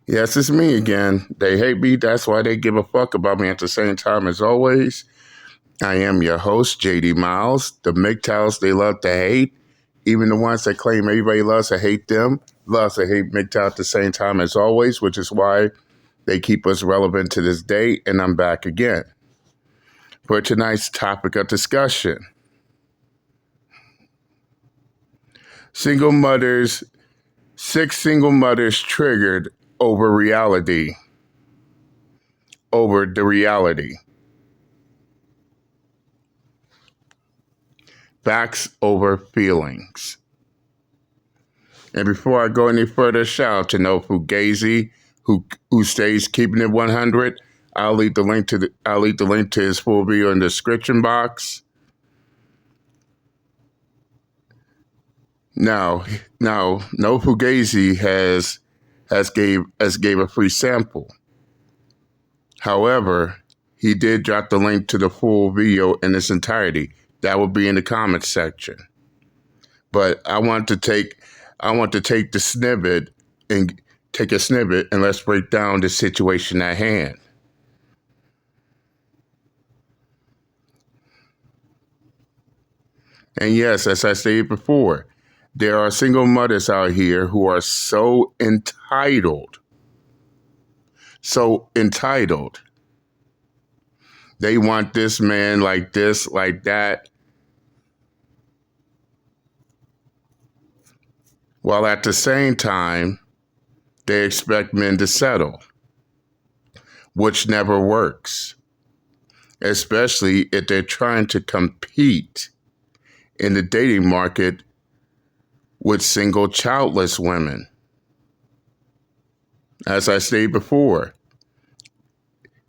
Yes, it's me again. They hate me. That's why they give a fuck about me at the same time as always. I am your host, JD Miles. The MGTOWs they love to hate. Even the ones that claim everybody loves to hate them, loves to hate MGTOW at the same time as always, which is why they keep us relevant to this day. And I'm back again for tonight's topic of discussion. Single mothers, 6 single mothers triggered over the reality. Facts over feelings. And before I go any further, shout out to No Fugazi, who stays keeping it 100. I'll leave the link to his full video in the description box. Now, No Fugazi has gave a free sample. However, he did drop the link to the full video in its entirety. That will be in the comments section. But I want to take the snippet and take a snippet and let's break down the situation at hand. And yes, as I stated before, there are single mothers out here who are so entitled. So entitled. They want this man like this, like that. While at the same time, they expect men to settle, which never works, especially if they're trying to compete in the dating market with single childless women. As I stated before,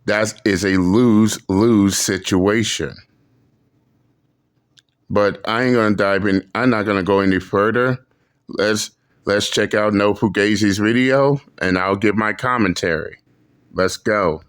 that is a lose-lose situation. But I ain't gonna dive in. I'm not gonna go any further. Let's check out No Fugazi's video, and I'll give my commentary. Let's go.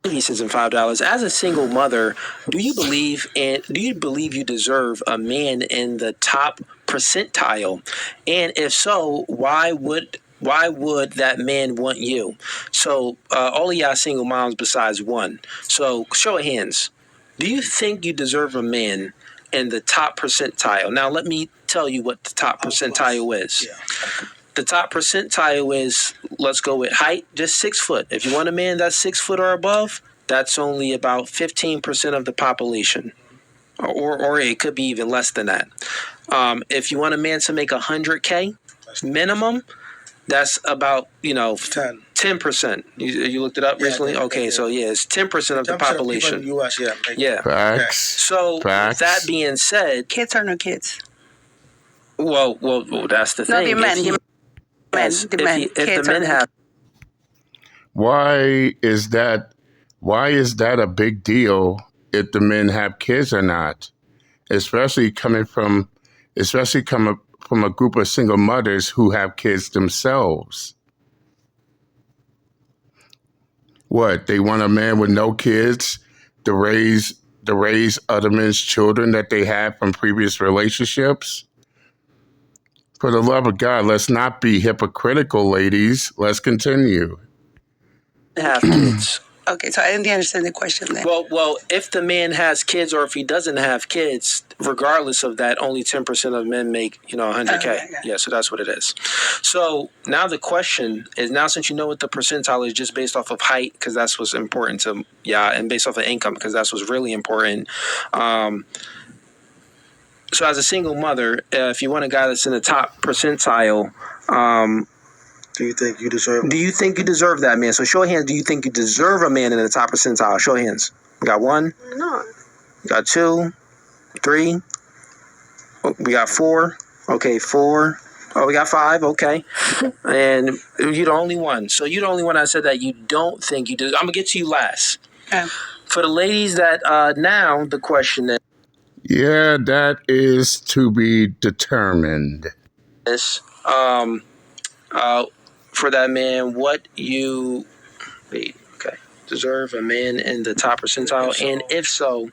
Pieces and $5. As a single mother, do you believe you deserve a man in the top percentile? And if so, why would that man want you? So all of y'all single moms besides one. So show of hands. Do you think you deserve a man in the top percentile? Now let me tell you what the top percentile is. Yeah. The top percentile is, let's go with height, just 6 foot. If you want a man that's 6 foot or above, that's only about 15% of the population. Or it could be even less than that. If you want a man to make $100K minimum, that's about, 10%. You looked it up recently? Okay, so yeah, it's 10% of the population. In the US, yeah. Facts. So Facts. that being said, kids or no kids? Well, that's the thing. If the men have. Why is that a big deal if the men have kids or not? Especially coming from a group of single mothers who have kids themselves. What, they want a man with no kids to raise other men's children that they had from previous relationships? For the love of God, let's not be hypocritical, ladies. Let's continue. Have kids. Okay, so I didn't understand the question then. Well, if the man has kids or if he doesn't have kids, regardless of that, only 10% of men make, $100K. Yeah, so that's what it is. So now the question is, now since you know what the percentile is, just based off of height, because that's what's important to, and based off of income, because that's what's really important. So as a single mother, if you want a guy that's in the top percentile, do you think you deserve that man? So show of hands, do you think you deserve a man in the top percentile? Show of hands. We got 1. No. We got 2, 3. We got 4. Okay, 4. Oh, we got 5. Okay. And you're the only one. So you're the only one I said that you don't think you deserve. I'm going to get to you last. Okay. For the ladies that now the question is. Yeah, that is to be determined. For that man, what you deserve a man in the top percentile, and if so,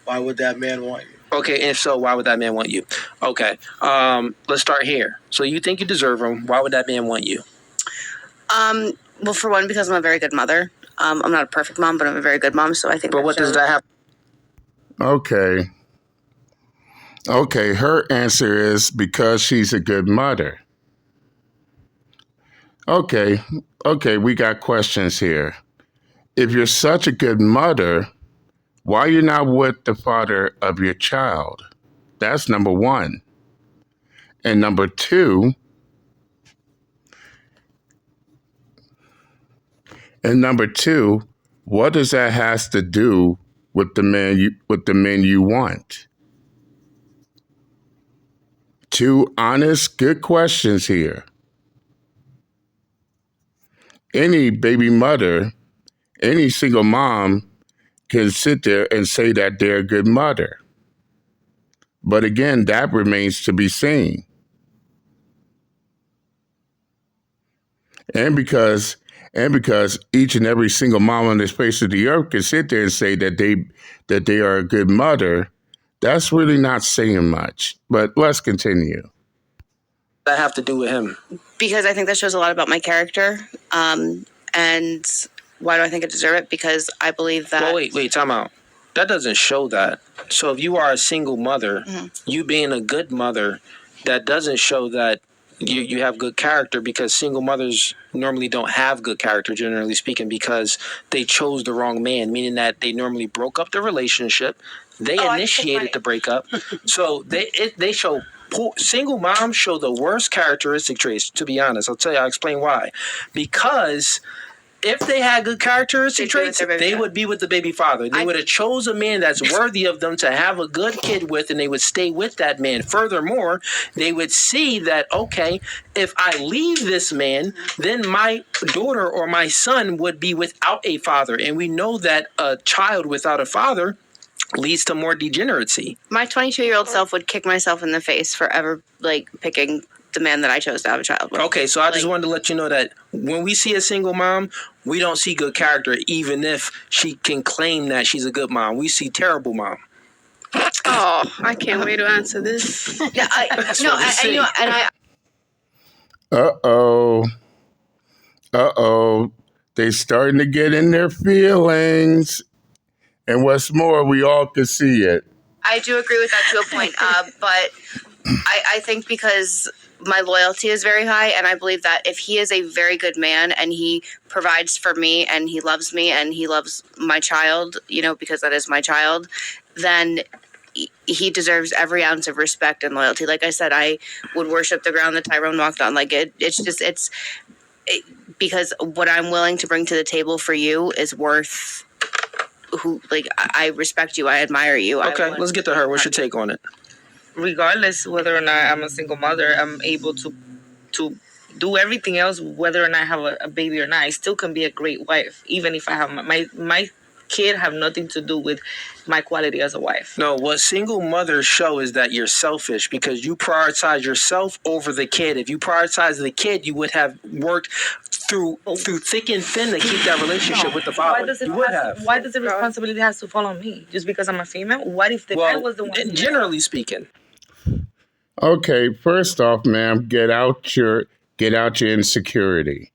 why would that man want you? Okay, if so, why would that man want you? Okay, let's start here. So you think you deserve him? Why would that man want you? Well, for one, because I'm a very good mother. I'm not a perfect mom, but I'm a very good mom. So I think. But what does that have? Okay. Okay, her answer is because she's a good mother. Okay, we got questions here. If you're such a good mother, why are you not with the father of your child? That's number one. And number two, what does that has to do with the men you want? Two honest, good questions here. Any baby mother, any single mom can sit there and say that they're a good mother. But again, that remains to be seen. And because each and every single mom on this face of the earth can sit there and say that they are a good mother, that's really not saying much. But let's continue. That have to do with him? Because I think that shows a lot about my character. And why do I think I deserve it? Because I believe that. Well, wait, time out. That doesn't show that. So if you are a single mother, you being a good mother, that doesn't show that you have good character, because single mothers normally don't have good character, generally speaking, because they chose the wrong man, meaning that they normally broke up the relationship. They initiated the breakup. So they show single moms show the worst characteristic traits, to be honest. I'll explain why. Because if they had good characteristic traits, they would be with the baby father. They would have chose a man that's worthy of them to have a good kid with, and they would stay with that man. Furthermore, they would see that, okay, if I leave this man, then my daughter or my son would be without a father. And we know that a child without a father leads to more degeneracy. My 22-year-old self would kick myself in the face for ever, picking the man that I chose to have a child with. Okay, so I just wanted to let you know that when we see a single mom, we don't see good character, even if she can claim that she's a good mom. We see terrible mom. Oh, I can't wait to answer this. Yeah, Uh-oh. They starting to get in their feelings. And what's more, we all can see it. I do agree with that to a point, but I think because my loyalty is very high, and I believe that if he is a very good man and he provides for me and he loves my child, because that is my child, then he deserves every ounce of respect and loyalty. Like I said, I would worship the ground that Tyrone walked on. Because what I'm willing to bring to the table for you is worth I respect you. I admire you. Okay, let's get to her. What's your take on it? Regardless whether or not I'm a single mother, I'm able to do everything else, whether or not I have a baby or not. I still can be a great wife, even if I have my kid have nothing to do with my quality as a wife. No, what single mothers show is that you're selfish because you prioritize yourself over the kid. If you prioritize the kid, you would have worked through thick and thin to keep that relationship with the father. Why does the responsibility have to fall on me? Just because I'm a female? What if the guy was the one? Generally speaking. Okay, first off, ma'am, get out your insecurity.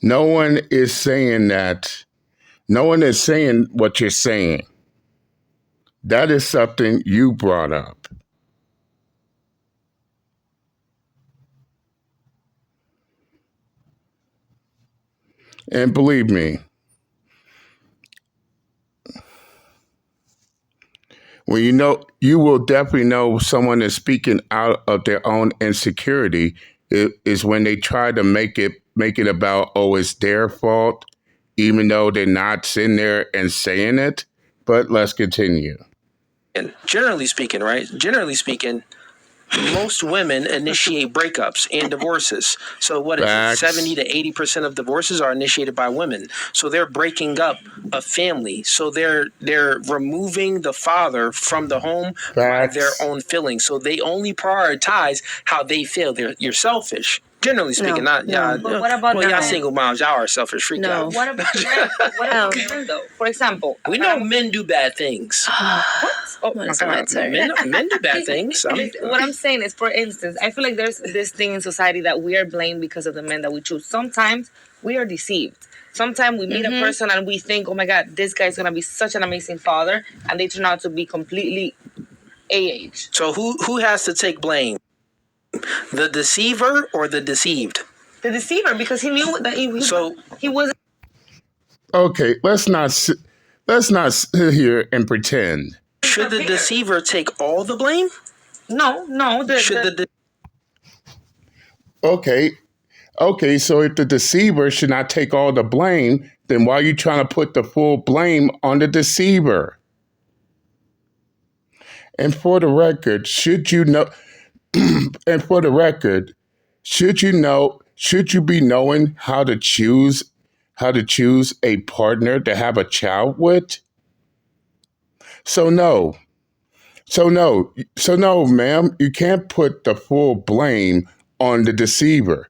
No one is saying that. No one is saying what you're saying. That is something you brought up. And believe me, when you will definitely know someone is speaking out of their own insecurity is when they try to make it about, oh, it's their fault, even though they're not sitting there and saying it. But let's continue. And generally speaking, right? Generally speaking, most women initiate breakups and divorces. So what is it? 70 to 80% of divorces are initiated by women. So they're breaking up a family. So they're removing the father from the home by their own feelings. So they only prioritize how they feel. You're selfish. Generally speaking, not y'all. But what about y'all single moms? Y'all are selfish freak out. What about men though? For example, we know men do bad things. What? Oh my God. Men do bad things. What I'm saying is, for instance, I feel like there's this thing in society that we are blamed because of the men that we choose. Sometimes we are deceived. Sometimes we meet a person and we think, oh my God, this guy's going to be such an amazing father. And they turn out to be completely AH. So who has to take blame? The deceiver or the deceived? The deceiver, because he knew that he wasn't. Okay, let's not sit here and pretend. Should the deceiver take all the blame? No. Okay, so if the deceiver should not take all the blame, then why are you trying to put the full blame on the deceiver? And for the record, should you be knowing how to choose a partner to have a child with? So no, ma'am, you can't put the full blame on the deceiver,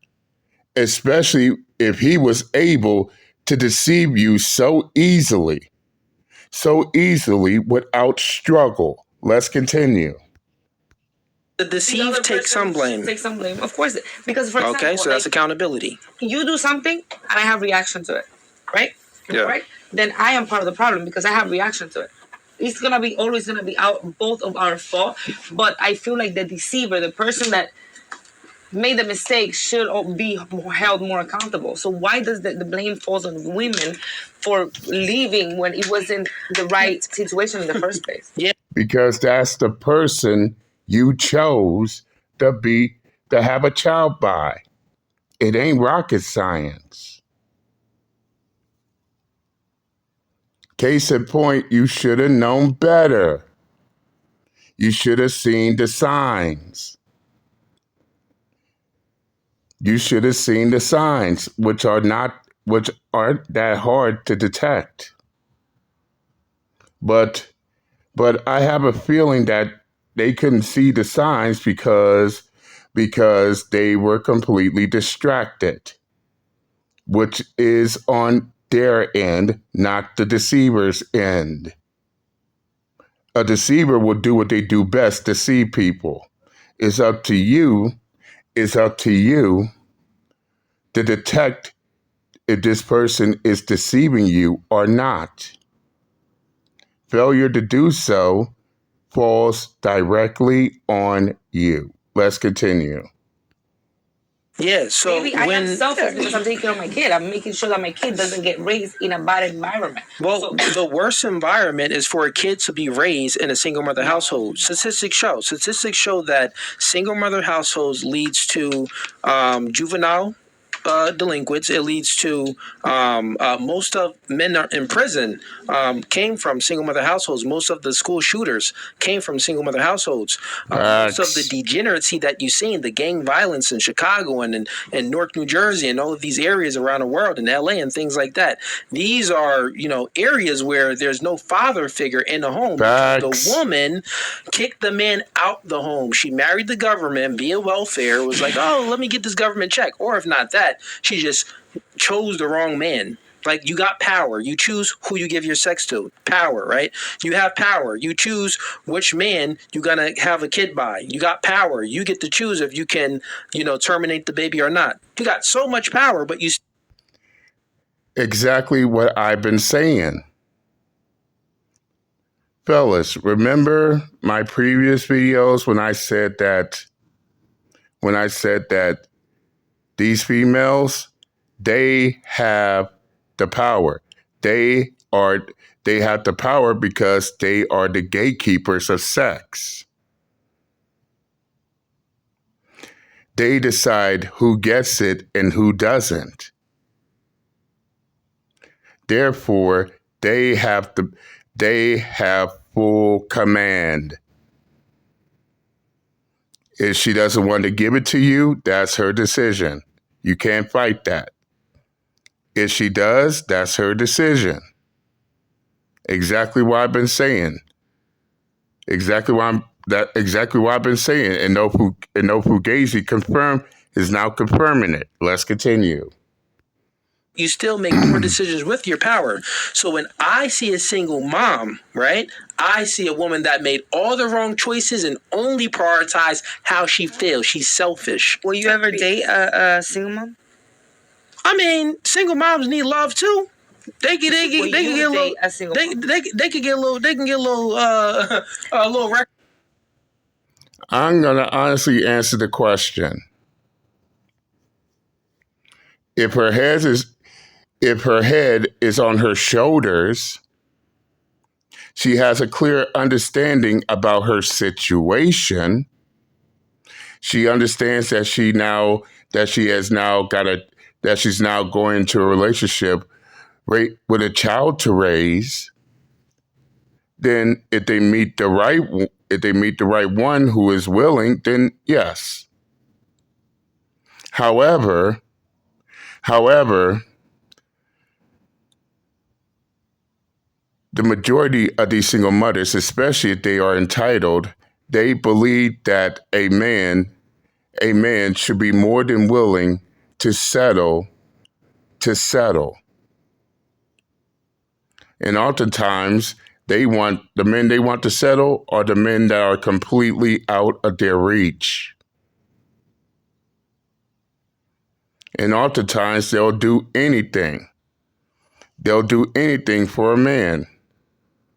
especially if he was able to deceive you so easily without struggle. Let's continue. The deceived take some blame. Take some blame, of course, because for example, so that's accountability. You do something and I have reaction to it, right? Yeah. Right. Then I am part of the problem because I have reaction to it. It's always gonna be both of our fault. But I feel like the deceiver, the person that made the mistake, should be held more accountable. So why does the blame falls on women for leaving when it wasn't the right situation in the first place? Yeah. Because that's the person you chose to have a child by. It ain't rocket science. Case in point, you should have known better. You should have seen the signs. You should have seen the signs, which aren't that hard to detect. But I have a feeling that they couldn't see the signs because they were completely distracted, which is on their end, not the deceiver's end. A deceiver will do what they do best, deceive people. It's up to you to detect if this person is deceiving you or not. Failure to do so falls directly on you. Let's continue. Yeah, so maybe I am selfish because I'm taking care of my kid. I'm making sure that my kid doesn't get raised in a bad environment. Well, the worst environment is for a kid to be raised in a single mother household. Statistics show that single mother households leads to juvenile delinquents. It leads to most of men are in prison came from single mother households. Most of the school shooters came from single mother households. Most of the degeneracy that you see in the gang violence in Chicago and Newark, New Jersey, and all of these areas around the world, in LA and things like that. These are, areas where there's no father figure in the home. The woman kicked the man out the home. She married the government via welfare. It was like, oh, let me get this government check. Or if not that, she just chose the wrong man. Like, you got power. You choose who you give your sex to. Power, right? You have power. You choose which man you're going to have a kid by. You got power. You get to choose if you can, terminate the baby or not. You got so much power, but you... Exactly what I've been saying. Fellas, remember my previous videos when I said that these females, they have the power. They have the power because they are the gatekeepers of sex. They decide who gets it and who doesn't. Therefore, they have full command. If she doesn't want to give it to you, that's her decision. You can't fight that. If she does, that's her decision. Exactly what I've been saying. Exactly what I've been saying. And no Fugazi confirmed is now confirming it. Let's continue. You still make poor decisions with your power. So when I see a single mom, right, I see a woman that made all the wrong choices and only prioritized how she feels. She's selfish. Will you ever date a single mom? I mean, single moms need love too. They can get a little. They can get a little a little. I'm gonna honestly answer the question. If her head is on her shoulders, she has a clear understanding about her situation. She understands that she's now going into a relationship with a child to raise. Then if they meet the right one who is willing, then yes. However, the majority of these single mothers, especially if they are entitled, they believe that a man should be more than willing to settle. And oftentimes, the men they want to settle are the men that are completely out of their reach. And oftentimes, they'll do anything. They'll do anything for a man.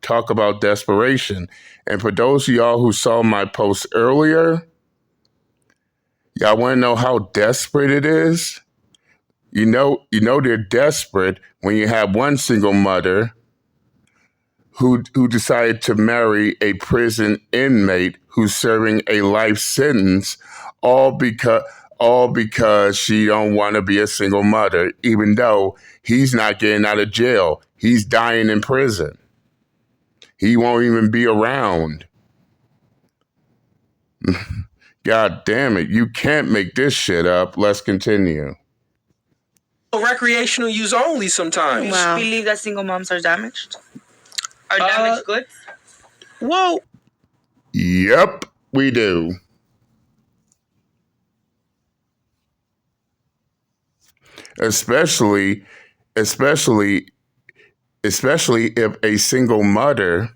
Talk about desperation. And for those of y'all who saw my post earlier, y'all want to know how desperate it is? You know they're desperate when you have one single mother who decided to marry a prison inmate who's serving a life sentence, all because she don't want to be a single mother, even though he's not getting out of jail. He's dying in prison. He won't even be around. God damn it. You can't make this shit up. Let's continue. Recreational use only sometimes. Wow. You believe that single moms are damaged? Are damaged goods? Well, yep, we do. Especially if a single mother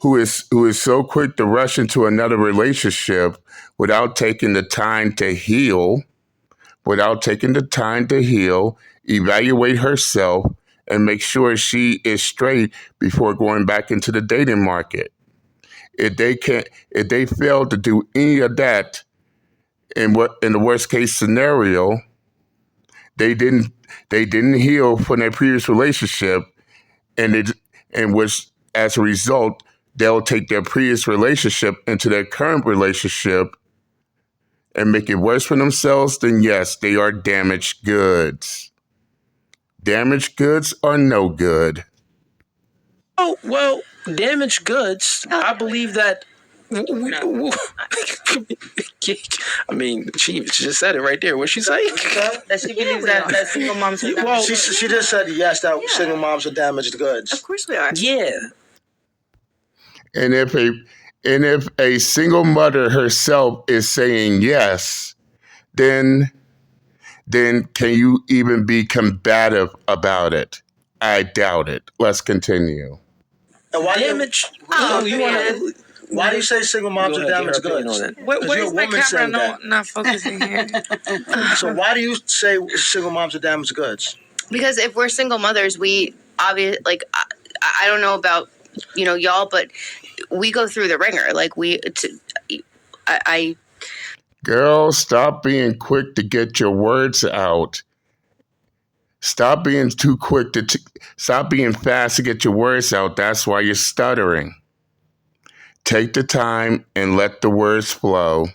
who is so quick to rush into another relationship without taking the time to heal, evaluate herself, and make sure she is straight before going back into the dating market. If they fail to do any of that, in the worst case scenario, they didn't heal from their previous relationship, and which as a result, they'll take their previous relationship into their current relationship and make it worse for themselves, then yes, they are damaged goods. Damaged goods are no good. Oh, well, damaged goods, I believe that... I mean, she just said it right there. What'd she say? That she believes that single moms are damaged. Well, she just said yes, that single moms are damaged goods. Of course we are. Yeah. And if a single mother herself is saying yes, then can you even be combative about it? I doubt it. Let's continue. And why Why do you say single moms are damaged goods? What is my camera not focusing here? So why do you say single moms are damaged goods? Because if we're single mothers, we obviously, like, I don't know about, y'all, but we go through the ringer. Like, Girl, stop being quick to get your words out. Stop being too quick stop being fast to get your words out. That's why you're stuttering. Take the time and let the words flow.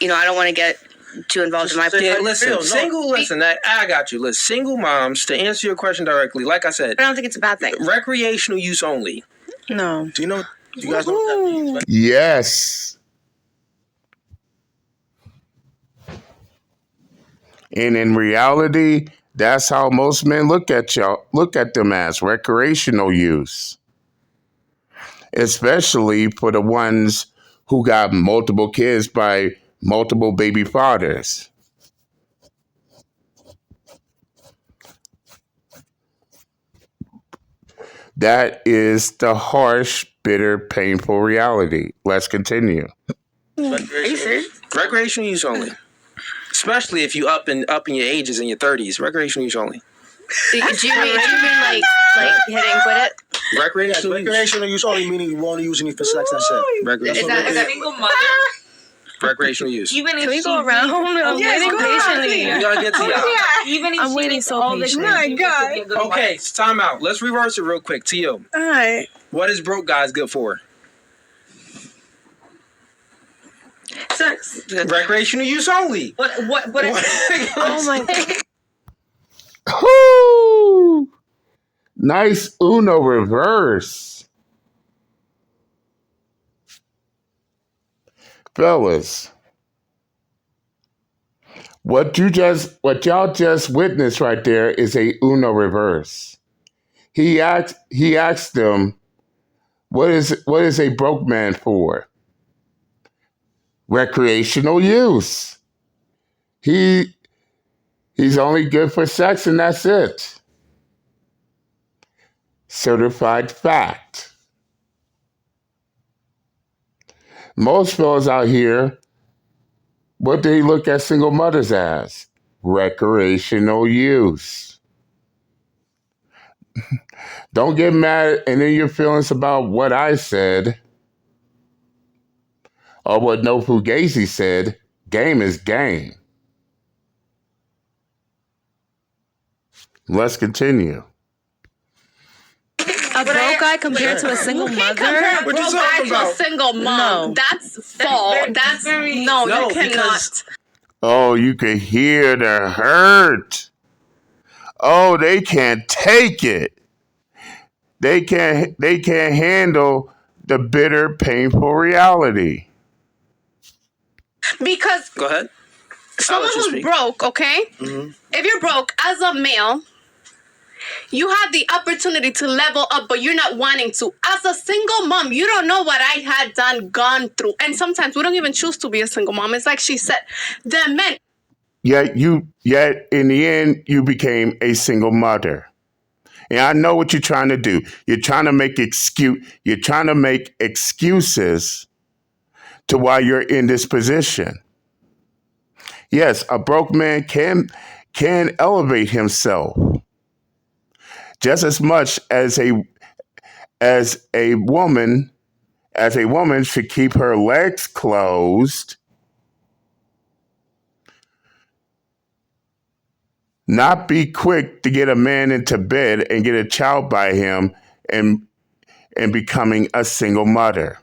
I don't want to get too involved in my... Yeah, listen, I got you. Listen, single moms, to answer your question directly, like I said... I don't think it's a bad thing. Recreational use only. No. Do you guys know what that means? Yes. And in reality, that's how most men look at them as recreational use. Especially for the ones who got multiple kids by multiple baby fathers. That is the harsh, bitter, painful reality. Let's continue. Recreational use only. Especially if you up in your ages in your 30s. Recreational use only. Do you mean like hit it and quit it? Recreational use only, meaning you won't use any for sex. That's it. Recreational Is that single mother? Recreational use. Even if Can we go around? I'm waiting patiently. We gotta get to y'all. Even if I'm she waiting needs so all the patiently. things, My she could be a good Okay, wife. so time out. Let's reverse it real quick. T.O. All right. What is broke guys good for? Sex. Recreational use only. What? Oh my God. Woo! Nice Uno reverse. Fellas, what y'all just witnessed right there is a Uno reverse. He asked them, what is a broke man for? Recreational use. He's only good for sex and that's it. Certified fact. Most fellas out here, what do they look at single mothers as? Recreational use. Don't get mad and in your feelings about what I said or what No Fugazi said. Game is game. Let's continue. A broke guy compared to a single mother? What you Broke talking guy to a about? single mom. No. That's false. That's no, No, you cannot. because- Oh, you can hear the hurt. Oh, they can't take it. They can't handle the bitter, painful reality. Because Go ahead. someone let you who's speak. broke, okay? Mm-hmm. If you're broke as a male, you have the opportunity to level up, but you're not wanting to. As a single mom, you don't know what I had gone through. And sometimes we don't even choose to be a single mom. It's like she said, the men. Yet in the end, you became a single mother. And I know what you're trying to do. You're trying to make excuses to why you're in this position. Yes, a broke man can elevate himself just as much as a woman should keep her legs closed, not be quick to get a man into bed and get a child by him and becoming a single mother.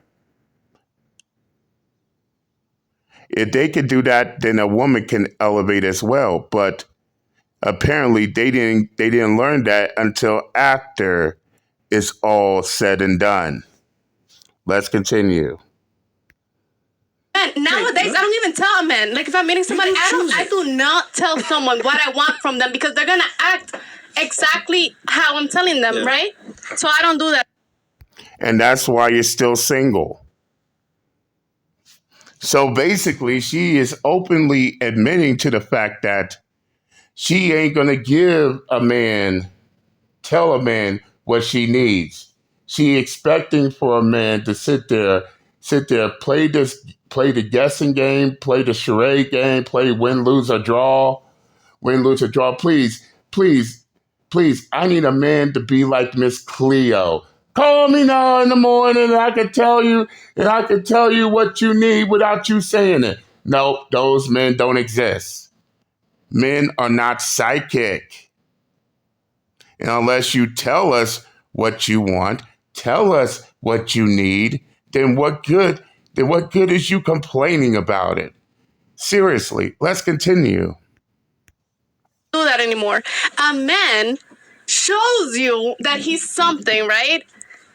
If they could do that, then a woman can elevate as well. But apparently they didn't learn that until after it's all said and done. Let's continue. Men, nowadays, I don't even tell a man. Like, if I'm meeting somebody, I do not tell someone what I want from them because they're going to act exactly how I'm telling them, right? So I don't do that. And that's why you're still single. So basically, she is openly admitting to the fact that she ain't going to tell a man what she needs. She expecting for a man to sit there, play the guessing game, play the charade game, play win, lose, or draw. Please, I need a man to be like Miss Cleo. Call me now in the morning and I can tell you what you need without you saying it. No, those men don't exist. Men are not psychic. And unless you tell us what you want, tell us what you need, then what good is you complaining about it? Seriously, let's continue. Do that anymore. A man shows you that he's something, right?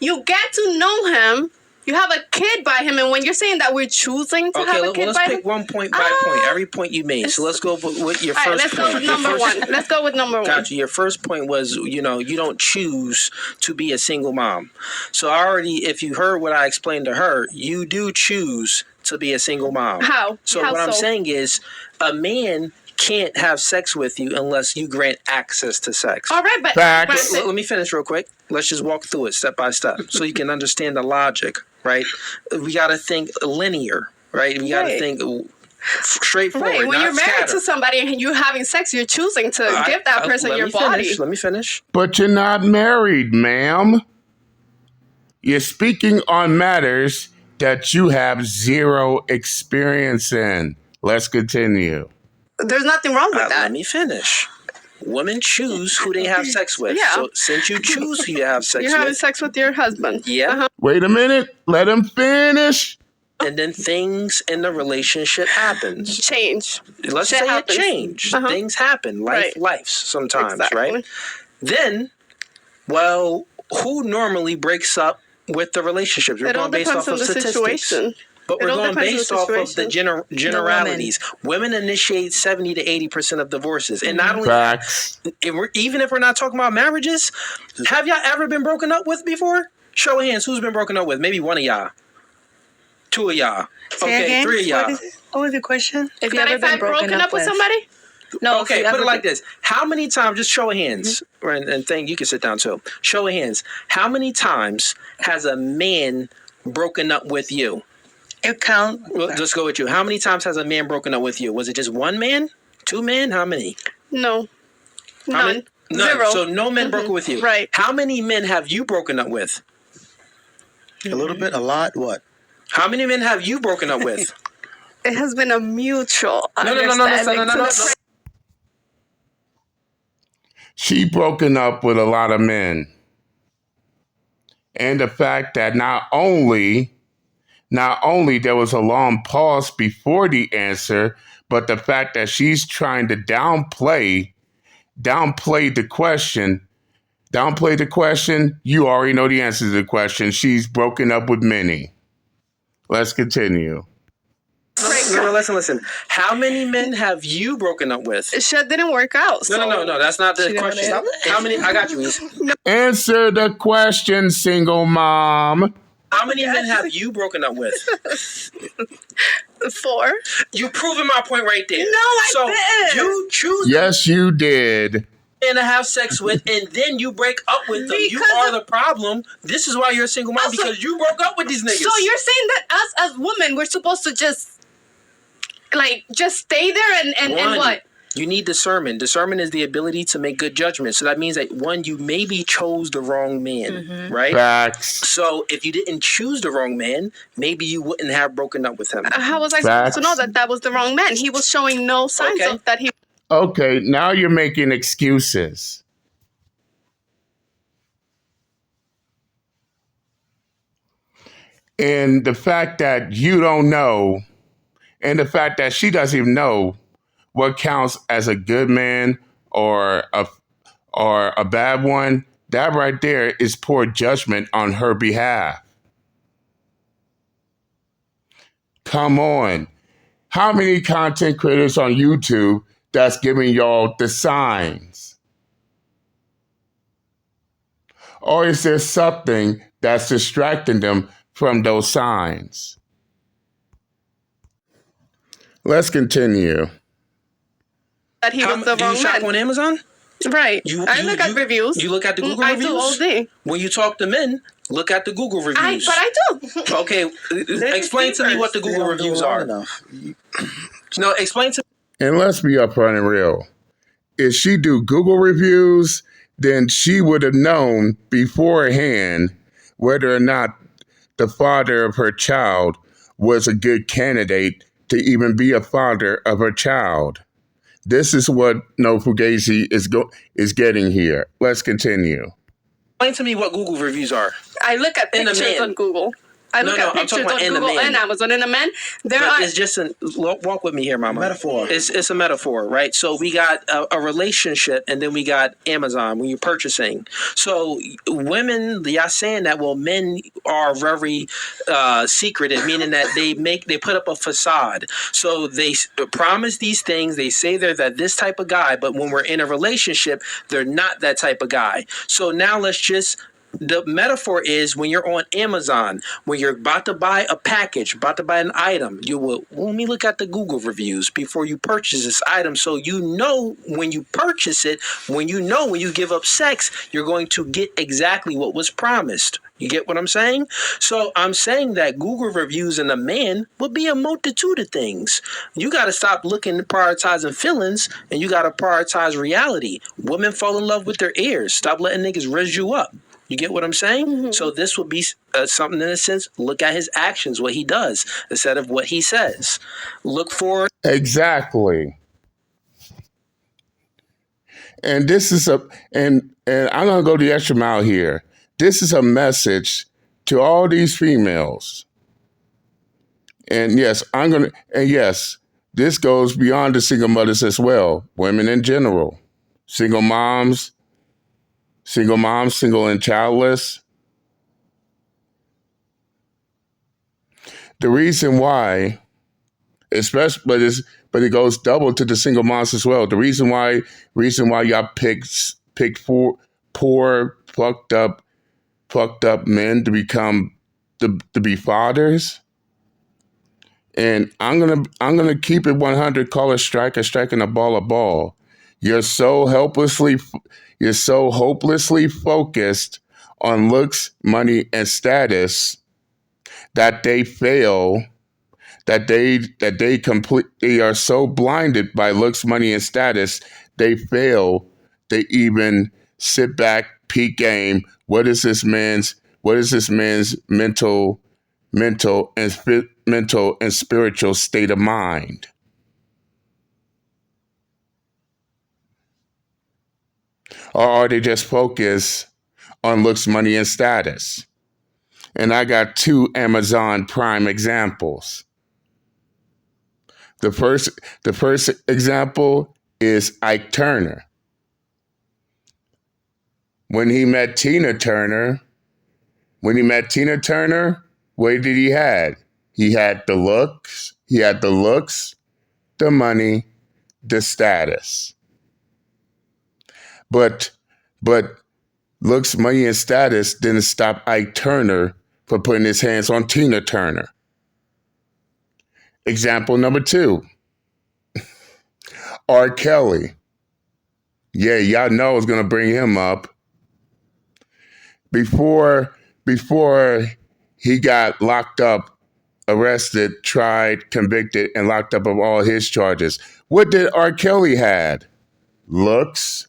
You get to know him. You have a kid by him, and when you're saying that we're choosing to have a kid let's by pick him, one point by point. Every point you made. So let's go with your all right, first let's go point. with number one. Let's go with number one. Gotcha. Your first point was, you don't choose to be a single mom. So if you heard what I explained to her, you do choose to be a single mom. How? So How what I'm saying is, a man can't have sex with you unless you grant access to sex. All right, but Facts. Let me finish real quick. Let's just walk through it step by step so you can understand the logic, right? We got to think linear, right? We got to think straightforward. Right. When not you're married scattered. to somebody and you're having sex, you're choosing to give that person your body. Let me finish. But you're not married, ma'am. You're speaking on matters that you have zero experience in. Let's continue. There's nothing wrong with that. Let me finish. Women choose who they have sex with. Yeah. So since you choose who you have sex You're having with, sex with your husband. yeah, Wait a minute. Let him finish. and then things in the relationship happens. Change. Let's Shit say happens. it changed. Things happen. Life sometimes, Exactly. right? Then, well, who normally breaks up with the relationships? We're It all going based depends off on of the statistics. situation. But It we're all going depends on the based off of the situation. generalities. Women initiate 70 to 80% of divorces. And not only Facts. even if we're not talking about marriages, have y'all ever been broken up with before? Show of hands, who's been broken up with? Maybe one of y'all. Two of y'all. Say again? Three of y'all. What was the question? If you That ever if I've been broken up with somebody? No, Okay, if you put ever it like this. How many times, just show of hands, right, and think you can sit down too. Show of hands. How many times has a man broken up with you? It count. Well, let's go with you. How many times has a man broken up with you? Was it just one man? Two men? How many? No. How many? None. Zero. So no men broke up with you. Right. How many men have you broken up with? A little bit, a lot, what? How many men have you broken up with? It has been a mutual No. She broken up with a lot of men. And the fact that not only there was a long pause before the answer, but the fact that she's trying to downplay the question, you already know the answer to the question. She's broken up with many. Let's continue. No, listen. How many men have you broken up with? Shit didn't work out. So. No. That's not the question. How many? I got you. Answer the question, single mom. How many men have you broken up with? 4. You proving my point right there. No, I didn't. You choose Yes, you did. men to have sex with, and then you break up with them. You are the problem. This is why you're a single mom, Also, because you broke up with these niggas. So you're saying that us as women, we're supposed to just stay there and what? You need discernment. Discernment is the ability to make good judgments. So that means that, one, you maybe chose the wrong man, right? Facts. So if you didn't choose the wrong man, maybe you wouldn't have broken up with him. How was I supposed to know that was the wrong man? He was showing no signs of that he... Okay, now you're making excuses. And the fact that you don't know, and the fact that she doesn't even know what counts as a good man or a bad one, that right there is poor judgment on her behalf. Come on. How many content creators on YouTube that's giving y'all the signs? Or is there something that's distracting them from those signs? Let's continue. That he was the do wrong you shop man. on Amazon? Right. I look at reviews. You look at the Google I reviews? do all day. When you talk to men, look at the Google reviews. But I do. Okay, explain to me what the Google reviews are. No, explain to me. And let's be upfront and real. If she do Google reviews, then she would have known beforehand whether or not the father of her child was a good candidate to even be a father of her child. This is what No Fugazi is getting here. Let's continue. Explain to me what Google reviews are. I look at pictures on Google. I look at pictures on Google and Amazon. And the men, it's just walk with me here, mama. Metaphor. It's a metaphor, right? So we got a relationship, and then we got Amazon when you're purchasing. So women, y'all saying that, well, men are very secretive, meaning that they put up a facade. So they promise these things. They say they're this type of guy, but when we're in a relationship, they're not that type of guy. So now let's just The metaphor is when you're on Amazon, when you're about to buy a package, about to buy an item, you will, let me look at the Google reviews before you purchase this item. So you know when you purchase it, when you give up sex, you're going to get exactly what was promised. You get what I'm saying? So I'm saying that Google reviews in a man would be a multitude of things. You got to stop looking at prioritizing feelings, and you got to prioritize reality. Women fall in love with their ears. Stop letting niggas raise you up. You get what I'm saying? Mm-hmm. So this would be something in a sense. Look at his actions, what he does, instead of what he says. Look for Exactly. And this is and I'm gonna go the extra mile here. This is a message to all these females. And yes, this goes beyond the single mothers as well. Women in general. Single moms, single and childless. The reason why, especially, but it goes double to the single moms as well. The reason why y'all picked poor, fucked up men to become to be fathers. And I'm gonna keep it 100. Call a striker, striking a ball. You're so hopelessly focused on looks, money, and status that they fail. They are so blinded by looks, money, and status, they fail to even sit back, peak game. What is this man's mental and spiritual state of mind? Or are they just focused on looks, money, and status? And I got 2 Amazon Prime examples. The first example is Ike Turner. When he met Tina Turner, what did he have? He had the looks, the money, the status. But looks, money, and status didn't stop Ike Turner from putting his hands on Tina Turner. Example number 2, R. Kelly. Yeah, y'all know I was going to bring him up. Before he got locked up, arrested, tried, convicted, and locked up of all his charges, what did R. Kelly had? Looks,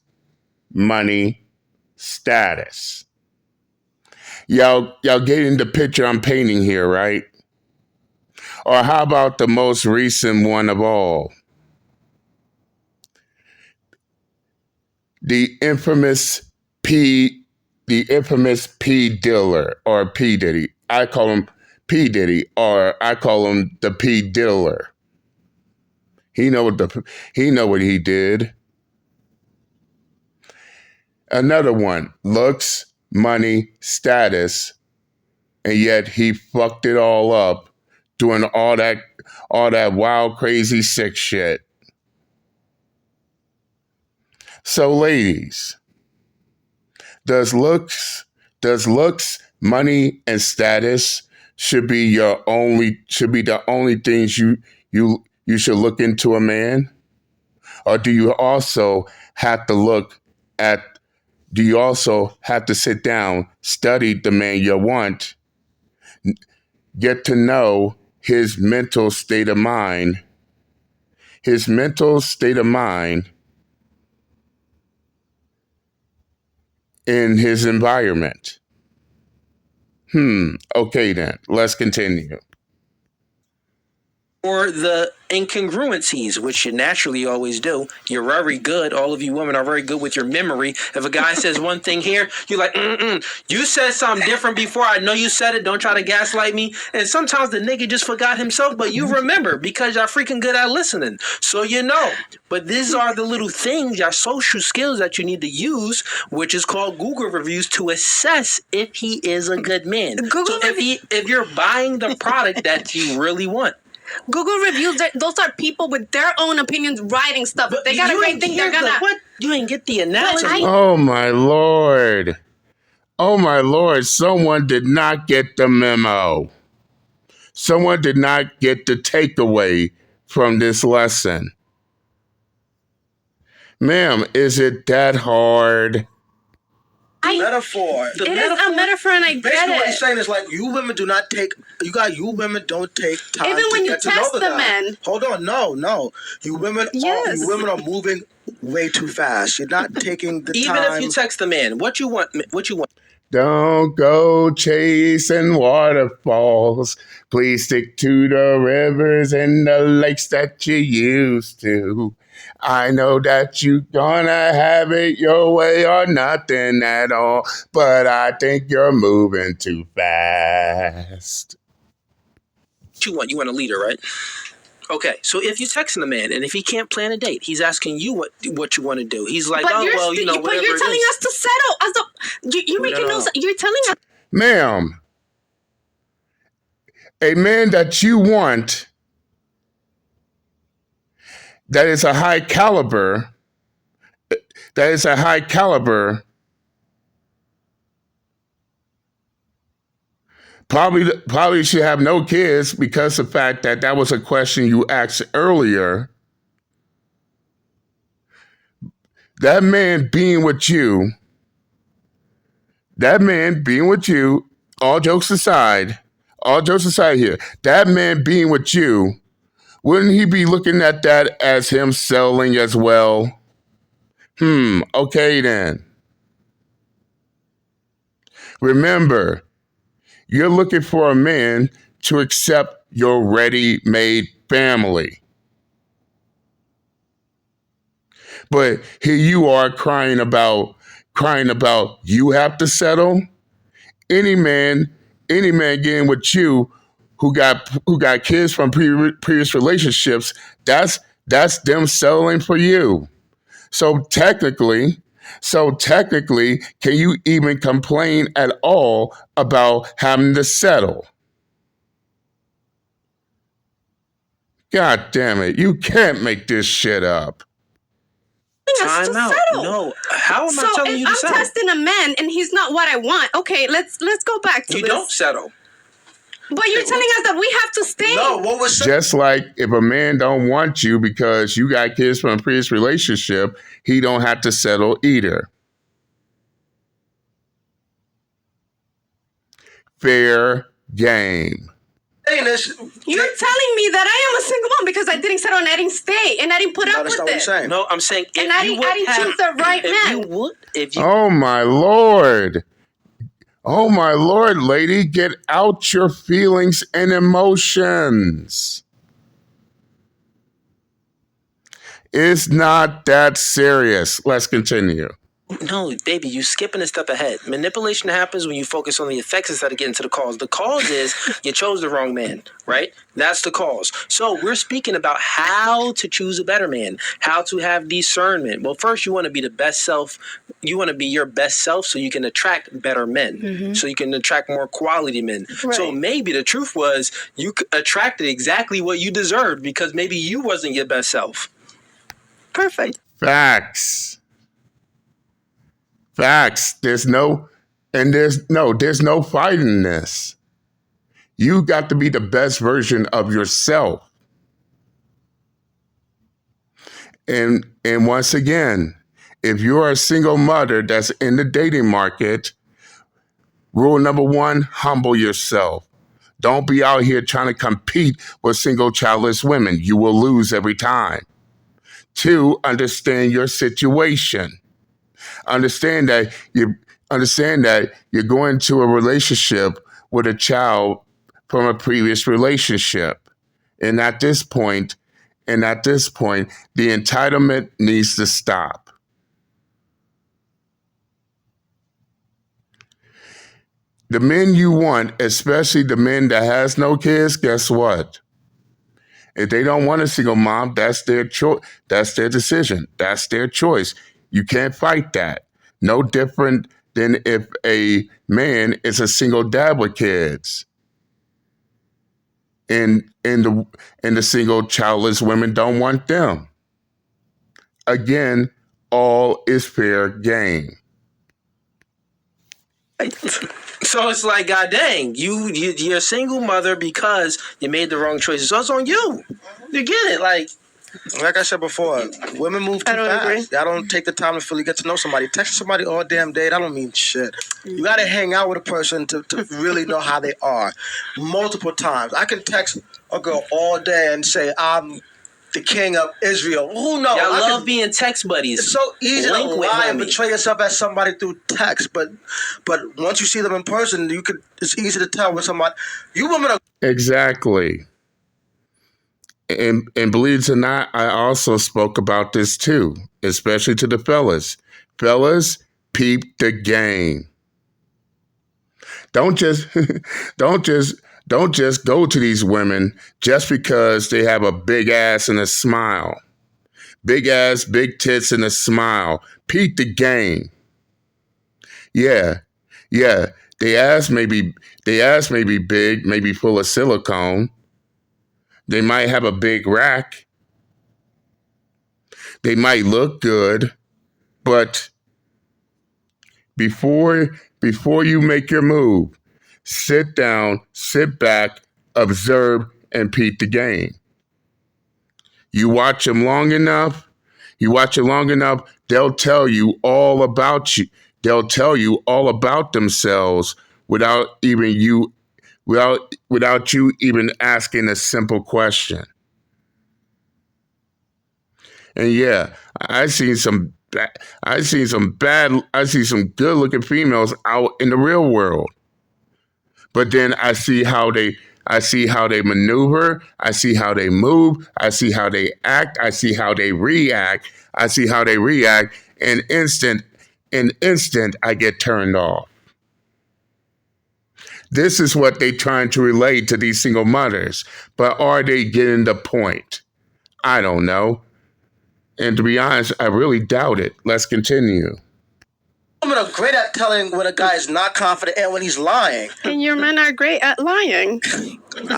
money, status. Y'all getting the picture I'm painting here, right? Or how about the most recent one of all? The infamous P Diller, or P Diddy. I call him P Diddy, or I call him the P Diller. He know what he did. Another one, looks, money, status, and yet he fucked it all up, doing all that wild, crazy, sick shit. So, ladies, does looks, money, and status should be the only things you should look into a man? Or do you also have to sit down, study the man you want, get to know his mental state of mind, in his environment? Okay then, let's continue. or the incongruencies, which you naturally always do. You're very good. All of you women are very good with your memory. If a guy says one thing here, you're like, you said something different before. I know you said it. Don't try to gaslight me. And sometimes the nigga just forgot himself, but you remember because y'all freaking good at listening. So you know. But these are the little things, your social skills that you need to use, which is called Google reviews, to assess if he is a good man. If you're buying the product that you really want. Google reviews, those are people with their own opinions writing stuff. But they got a great thing. They're gonna. What? You ain't get the analogy. Oh my Lord. Oh my Lord, someone did not get the memo. Someone did not get the takeaway from this lesson. Ma'am, is it that hard? Metaphor. It is a metaphor, and I get Basically, what it. he's saying is like you women don't take time Even when to you get to know test the the guy. men. Hold on, no. You women are moving way too fast. You're not taking the Even time. if you text the man, what you want? Don't go chasing waterfalls. Please stick to the rivers and the lakes that you used to. I know that you gonna have it your way or nothing at all, but I think you're moving too fast. What you want? You want a leader, right? Okay, so if you're texting the man and if he can't plan a date, he's asking you what you want to do. He's like, But you're whatever you're it telling is. us to settle. You're making no sense. You're telling us. Ma'am, a man that you want that is a high caliber, probably should have no kids because of the fact that was a question you asked earlier. That man being with you, all jokes aside here, that man being with you, wouldn't he be looking at that as him selling as well? Okay then. Remember, you're looking for a man to accept your ready-made family. But here you are crying about you have to settle. Any man getting with you who got kids from previous relationships, that's them settling for you. So technically, can you even complain at all about having to settle? God damn it, you can't make this shit up. Time out. No, how am I telling you to settle? I'm testing a man and he's not what I want. Okay, let's go back to this. You don't settle. But you're telling us that we have to stay. No, what was Just like if a man don't want you because you got kids from a previous relationship, he don't have to settle either. Fair game. You're telling me that I am a single mom because I didn't settle and I didn't stay and I didn't put up with it. No, I'm saying if and I didn't choose the right man. Oh my Lord. Oh my Lord, lady, get out your feelings and emotions. It's not that serious. Let's continue. No, baby, you skipping a step ahead. Manipulation happens when you focus on the effects instead of getting to the cause. The cause is you chose the wrong man, right? That's the cause. So we're speaking about how to choose a better man, how to have discernment. Well, first you want to be the best self. You want to be your best self so you can attract better men, so you can attract more quality men. Right. So maybe the truth was you attracted exactly what you deserved because maybe you wasn't your best self. Perfect. Facts. There's no fighting this. You got to be the best version of yourself. And once again, if you're a single mother that's in the dating market, rule number 1, humble yourself. Don't be out here trying to compete with single childless women. You will lose every time. 2, understand your situation. Understand that you're going into a relationship with a child from a previous relationship. And at this point, the entitlement needs to stop. The men you want, especially the men that has no kids, guess what? If they don't want a single mom, that's their choice. That's their decision. That's their choice. You can't fight that. No different than if a man is a single dad with kids. And the single childless women don't want them. Again, all is fair game. So it's like, god dang, you're a single mother because you made the wrong choices. So it's on you. You get it, like I said before, women move too fast. Agree. Y'all don't take the time to fully get to know somebody. Text somebody all damn day, that don't mean shit. You gotta hang out with a person to really know how they are. Multiple times. I can text a girl all day and say, I'm the king of Israel. Who knows? y'all love being text buddies. It's so easy Link to with lie and homie. betray yourself as somebody through text, but once you see them in person, it's easy to tell when somebody. You women are Exactly. And believe it or not, I also spoke about this too, especially to the fellas. Fellas, peep the game. Don't just don't just go to these women just because they have a big ass and a smile. Big ass, big tits and a smile. Peep the game. Yeah. They ass may be big, maybe full of silicone. They might have a big rack. They might look good, but before you make your move, sit down, sit back, observe, and peep the game. You watch them long enough, they'll tell you all about you. They'll tell you all about themselves without you even asking a simple question. And yeah, I see some good looking females out in the real world. But then I see how they maneuver, I see how they move, I see how they act, I see how they react. In instant I get turned off. This is what they're trying to relate to these single mothers. But are they getting the point? I don't know. And to be honest, I really doubt it. Let's continue. women are great at telling when a guy is not confident and when he's lying. And your men are great at lying.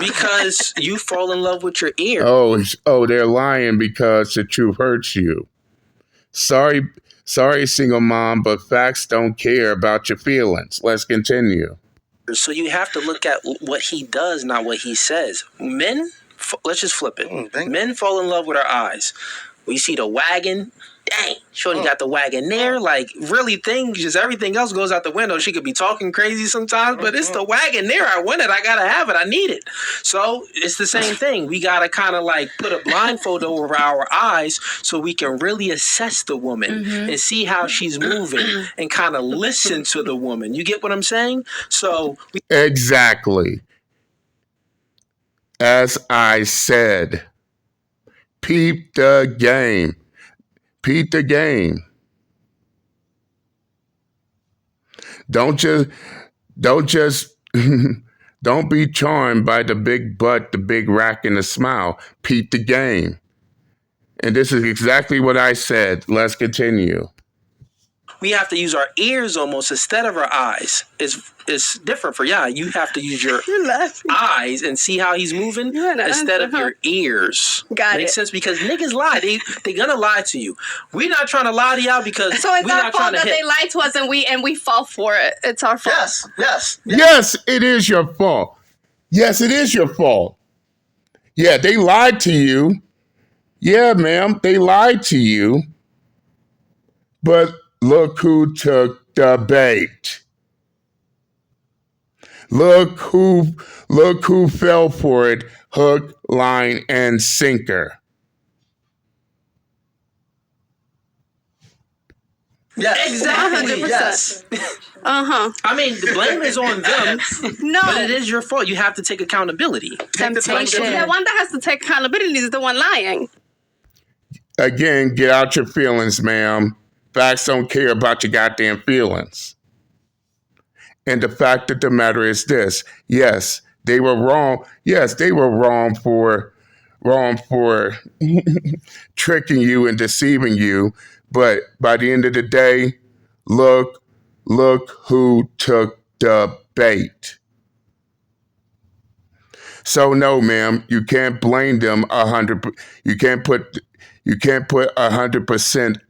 Because you fall in love with your ear. Oh, they're lying because the truth hurts you. Sorry, single mom, but facts don't care about your feelings. Let's continue. So you have to look at what he does, not what he says. Men, let's just flip it. Men fall in love with our eyes. We see the wagon. Dang, shorty got the wagon there. Like, really, everything else goes out the window. She could be talking crazy sometimes, but it's the wagon there. I want it. I gotta have it. I need it. So it's the same thing. We gotta kind of like put a blindfold over our eyes so we can really assess the woman and see how she's moving and kind of listen to the woman. You get what I'm saying? So Exactly. As I said, peep the game. Peep the game. Don't be charmed by the big butt, the big rack, and the smile. Peep the game. And this is exactly what I said. Let's continue. we have to use our ears almost instead of our eyes. It's different for y'all. You have to use your eyes and see how he's moving instead of your ears. Makes sense because niggas lie. They gonna lie to you. We're not trying to lie to y'all because so it's we're our not fault trying to that hit. they lie to us and we fall for it. It's our fault. Yes, it is your fault. Yes, it is your fault. Yeah, they lied to you. Yeah, ma'am, they lied to you. But look who took the bait. Look who fell for it, hook, line, and sinker. Yes. Exactly. 100%. Yes. I mean, the blame is on them. No. But it is your fault. You have to take accountability. Temptation. The one that has to take accountability is the one lying. Again, get out your feelings, ma'am. Facts don't care about your goddamn feelings. And the fact of the matter is this. Yes, they were wrong. Yes, they were wrong for tricking you and deceiving you. But by the end of the day, look who took the bait. So no, ma'am, you can't blame them 100. You can't put 100%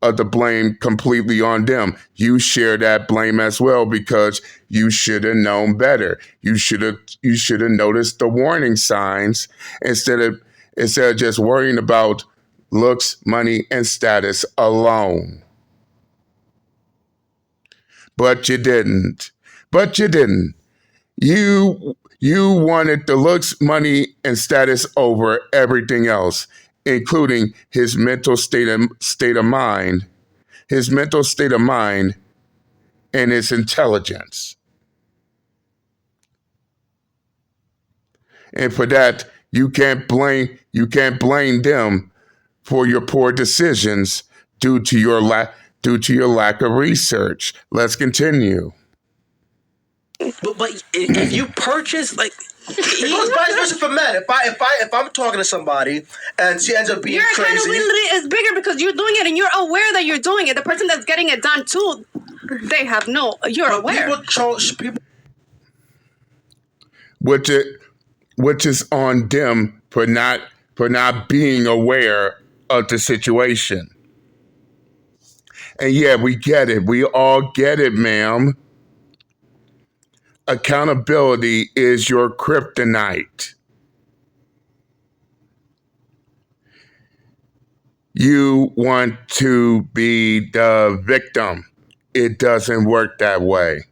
of the blame completely on them. You share that blame as well because you should have known better. You should have noticed the warning signs instead of just worrying about looks, money, and status alone. But you didn't. You wanted the looks, money, and status over everything else, including his mental state of mind, and his intelligence. And for that, you can't blame them for your poor decisions due to your lack of research. Let's continue. But if you purchase like. It goes vice versa for men. If I'm talking to somebody and she ends up being your crazy, accountability is bigger because you're doing it and you're aware that you're doing it. The person that's getting it done too, they have no. You're aware. People. Which is on them for not being aware of the situation. And yeah, we get it. We all get it, ma'am. Accountability is your kryptonite. You want to be the victim. It doesn't work that way.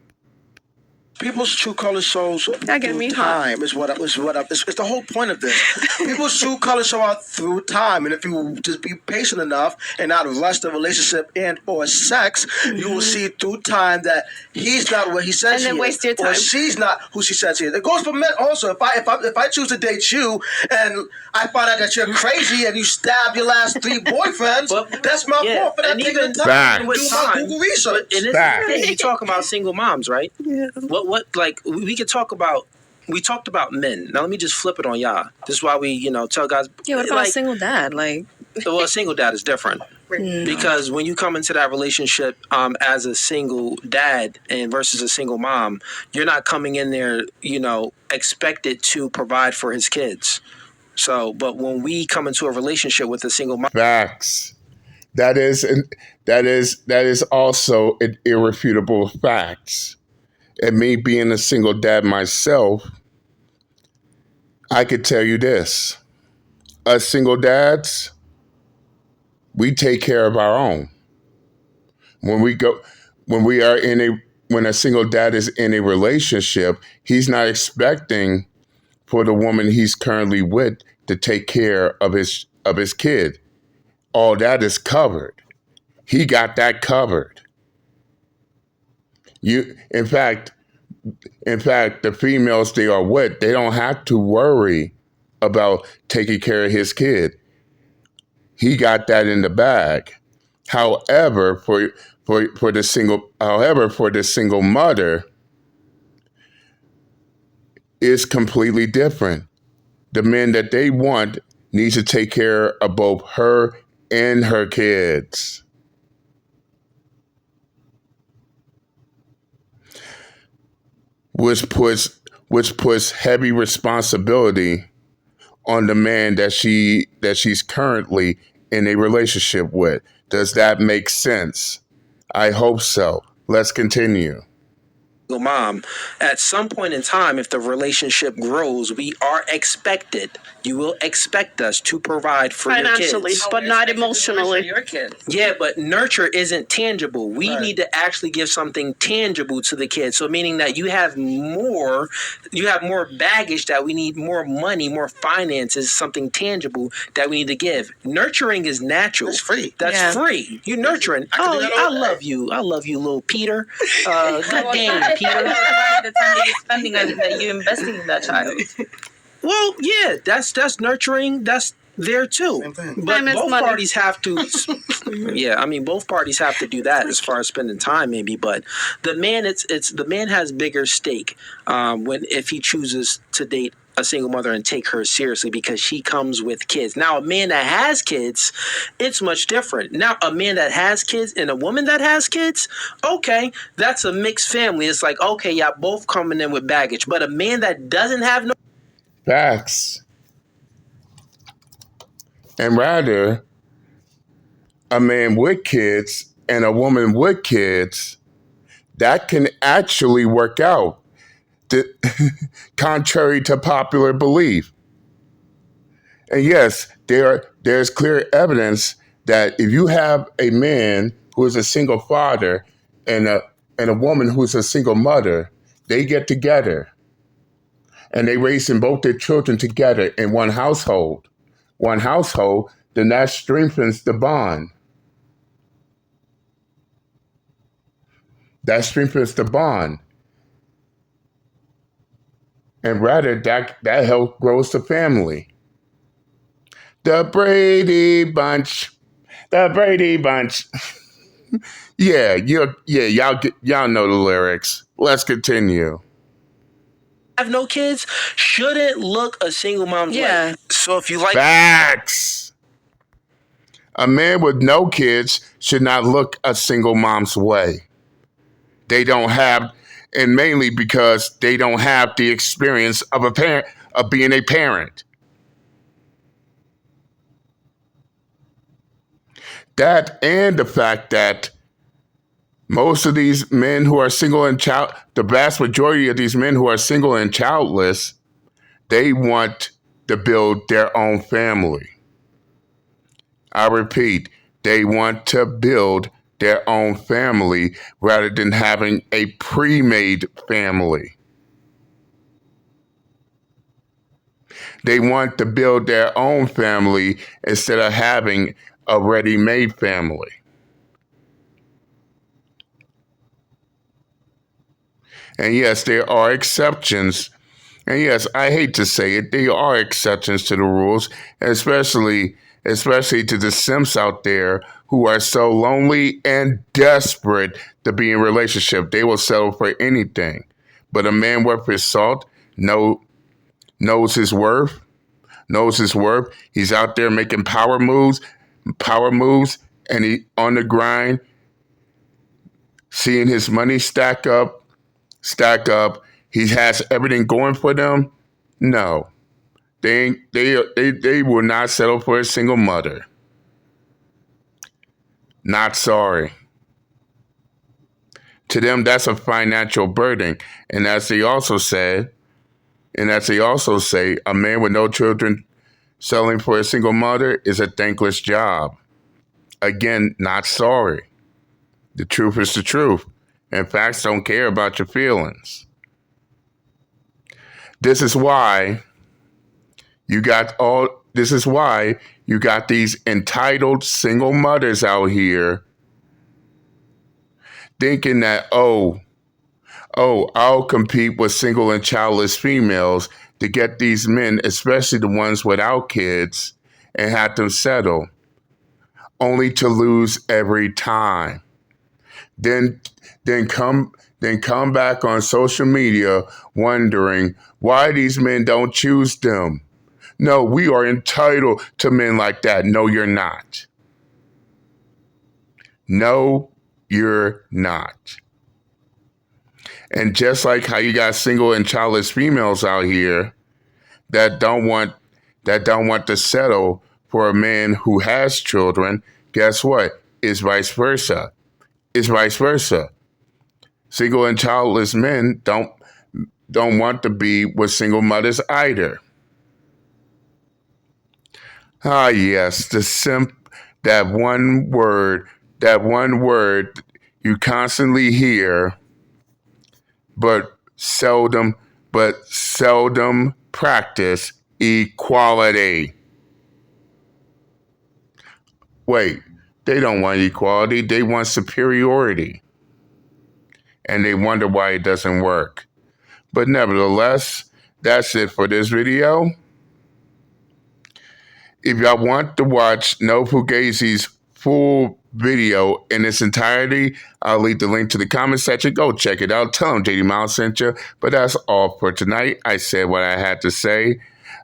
People's true colors shows through time is what it's the whole point of this. People's true colors show out through time, and if you just be patient enough and not rush the relationship and or sex, you will see through time that he's not what he says and then he waste is, your time. or she's not who she says she is. It goes for men also. If I choose to date you and I find out that you're crazy and you stabbed your last 3 boyfriends, that's my fault for that taking the time to do my Google research. But in this you talk about single moms, right? Yeah. What like we could talk about. We talked about men. Now let me just flip it on y'all. This is why we tell guys. Yeah, what about a single dad? Like, well, a single dad is different because when you come into that relationship as a single dad and versus a single mom, you're not coming in there expected to provide for his kids. So, but when we come into a relationship with a single mom, facts. That is also an irrefutable facts. And me being a single dad myself, I could tell you this. Us single dads, we take care of our own. When a single dad is in a relationship, he's not expecting for the woman he's currently with to take care of his kid. All that is covered. He got that covered. In fact, the females they are with, they don't have to worry about taking care of his kid. He got that in the bag. However, for the single mother, is completely different. The men that they want needs to take care of both her and her kids. Which puts heavy responsibility on the man that she's currently in a relationship with. Does that make sense? I hope so. Let's continue. mom, at some point in time, if the relationship grows, we are expected. You will expect us to provide for financially, your kids. but not emotionally. Your kids. Yeah, but nurture isn't tangible. We need to actually give something tangible to the kids. So meaning that you have more baggage that we need, more money, more finances, something tangible that we need to give. Nurturing is natural. It's free. That's free. You're nurturing. I love you. I love you, little Peter. Good game, Peter. The time that you're spending and that you're investing in that child. Well, yeah, that's nurturing. That's there too. But both parties have to. Yeah, I mean, both parties have to do that as far as spending time, maybe. But the man, it's the man has bigger stake if he chooses to date a single mother and take her seriously because she comes with kids. Now, a man that has kids, it's much different. Now, a man that has kids and a woman that has kids, okay, that's a mixed family. It's like, okay, y'all both coming in with baggage. But a man that doesn't have no facts. And rather, a man with kids and a woman with kids, that can actually work out, contrary to popular belief. And yes, there's clear evidence that if you have a man who is a single father and a woman who's a single mother, they get together and they raising both their children together in one household, then that strengthens the bond. That strengthens the bond. And rather that help grows the family. The Brady Bunch. The Brady Bunch. Y'all know the lyrics. Let's continue. Have no kids shouldn't look a single mom's way. So if you like facts, a man with no kids should not look a single mom's way. They don't have, and mainly because they don't have the experience of a parent, of being a parent. That and the fact that most of these men who are single and the vast majority of these men who are single and childless, they want to build their own family. I repeat, they want to build their own family rather than having a pre-made family. They want to build their own family instead of having a ready-made family. And yes, there are exceptions. And yes, I hate to say it, there are exceptions to the rules, especially to the simps out there who are so lonely and desperate to be in a relationship. They will settle for anything. But a man worth his salt knows his worth. He's out there making power moves, and he on the grind, seeing his money stack up. He has everything going for them. No, they will not settle for a single mother. Not sorry. To them, that's a financial burden, and as they also say, a man with no children selling for a single mother is a thankless job. Again, not sorry. The truth is the truth, and facts don't care about your feelings. This is why you got these entitled single mothers out here thinking that, I'll compete with single and childless females to get these men, especially the ones without kids, and have them settle, only to lose every time. Then come back on social media wondering why these men don't choose them. No, we are entitled to men like that. No, you're not. No, you're not. And just like how you got single and childless females out here that don't want to settle for a man who has children, guess what? It's vice versa. Single and childless men don't want to be with single mothers either. Ah, yes, the simp, that one word you constantly hear, but seldom practice: equality. Wait, they don't want equality, they want superiority. And they wonder why it doesn't work. But nevertheless, that's it for this video. If y'all want to watch No Fugazi's full video in its entirety, I'll leave the link to the comment section. Go check it out. Tell them JD Miles sent you. But that's all for tonight. I said what I had to say.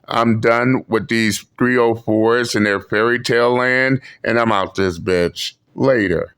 I'm done with these 304s in their fairy tale land, and I'm out this bitch. Later.